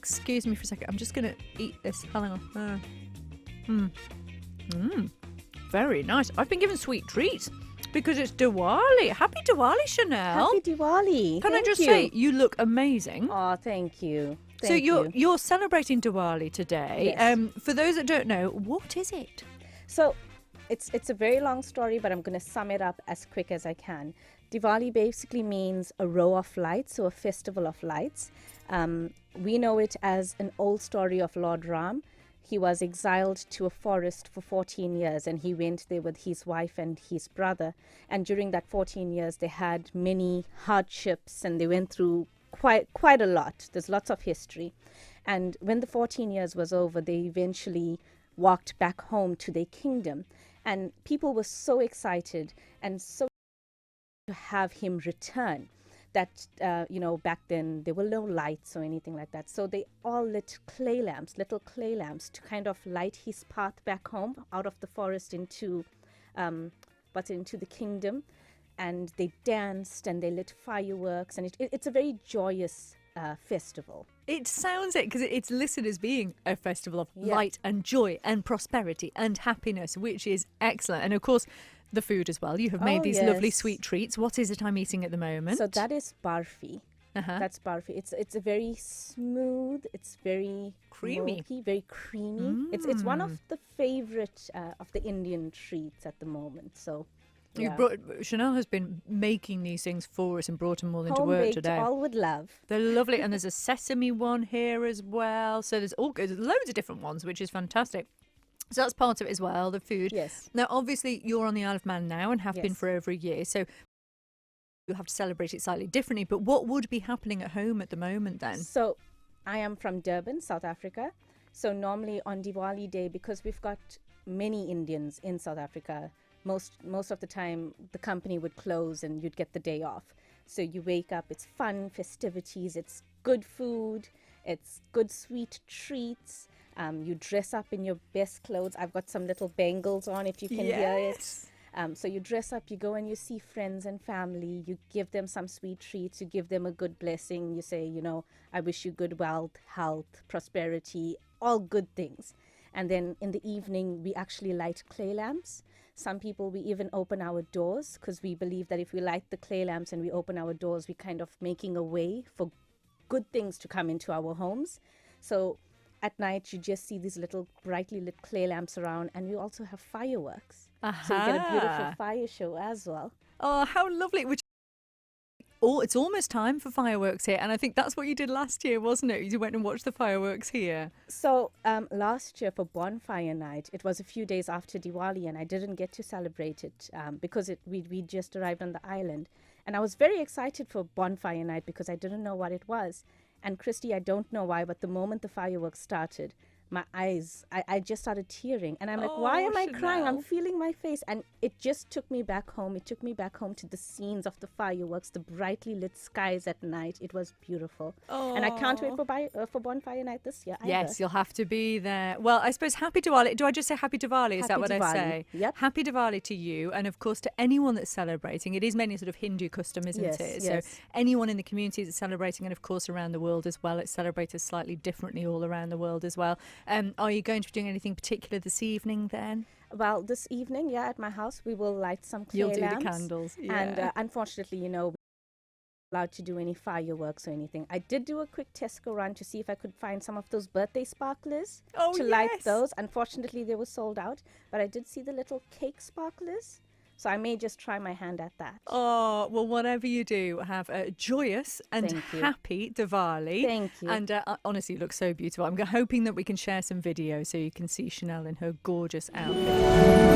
excuse me for a second. I'm just going to eat this. Hang on. Very nice. I've been given sweet treats because it's Diwali. Happy Diwali, Chanelle. Happy Diwali. Can I Thank just you. say, you look amazing. Oh, thank you. So you're celebrating Diwali today. Yes. For those that don't know, what is it? So it's a very long story, but I'm going to sum it up as quick as I can. Diwali basically means a row of lights, so a festival of lights. We know it as an old story of Lord Ram. He was exiled to a forest for 14 years and he went there with his wife and his brother. And during that 14 years, they had many hardships and they went through quite a lot. There's lots of history. And when the 14 years was over, they eventually walked back home to their kingdom. And people were so excited and so to have him return that, back then there were no lights or anything like that. So they all lit little clay lamps to kind of light his path back home out of the forest into the kingdom. And they danced and they lit fireworks. And it's a very joyous festival. It sounds it because it's listed as being a festival of light and joy and prosperity and happiness, which is excellent. And of course, the food as well. You have made these lovely sweet treats. What is it I'm eating at the moment? So that is barfi. That's barfi. It's a very smooth. It's very creamy, milky, very creamy. It's one of the favorite of the Indian treats at the moment. So. Yeah. Chanelle has been making these things for us and brought them all into work Home-baked, today. all with love. They're lovely, and there's a sesame one here as well. So there's loads of different ones, which is fantastic. So that's part of it as well, the food. Yes. Now, obviously, you're on the Isle of Man now and have been for over a year, so you have to celebrate it slightly differently. But what would be happening at home at the moment then? So I am from Durban, South Africa. So normally on Diwali Day, because we've got many Indians in South Africa, most of the time the company would close and you'd get the day off. So you wake up, it's fun, festivities, it's good food, it's good sweet treats. You dress up in your best clothes. I've got some little bangles on if you can hear it. So you dress up, you go and you see friends and family, you give them some sweet treats, you give them a good blessing. You say, I wish you good wealth, health, prosperity, all good things. And then in the evening, we actually light clay lamps. Some people, we even open our doors because we believe that if we light the clay lamps and we open our doors, we're kind of making a way for good things to come into our homes. So at night, you just see these little brightly lit clay lamps around, and we also have fireworks. So you get a beautiful fire show as well. Oh, how lovely. It's almost time for fireworks here, and I think that's what you did last year, wasn't it? You went and watched the fireworks here. So last year for bonfire night, it was a few days after Diwali, and I didn't get to celebrate it because we just arrived on the island. And I was very excited for bonfire night because I didn't know what it was. And Christy, I don't know why, but the moment the fireworks started, my eyes, I just started tearing. And I'm like, why am I crying? I'm feeling my face. And it just took me back home. It took me back home to the scenes of the fireworks, the brightly lit skies at night. It was beautiful. And I can't wait for bonfire night this year either. Yes, you'll have to be there. Well, I suppose happy Diwali. Do I just say happy Diwali? Is that what I say? Yep. Happy Diwali to you. And of course, to anyone that's celebrating. It is mainly sort of Hindu custom, isn't it? Yes. So anyone in the community that's celebrating, and of course around the world as well. It's celebrated slightly differently all around the world as well. Are you going to be doing anything particular this evening then? Well, this evening, at my house, we will light some clay lamps. You'll do lamps. the candles. Yeah. And unfortunately, we're not allowed to do any fireworks or anything. I did do a quick Tesco run to see if I could find some of those birthday sparklers to light those. Unfortunately, they were sold out, but I did see the little cake sparklers. So I may just try my hand at that. Oh, well, whatever you do, have a joyous and happy Diwali. Thank you. And honestly, you look so beautiful. I'm hoping that we can share some videos so you can see Chanelle in her gorgeous outfit.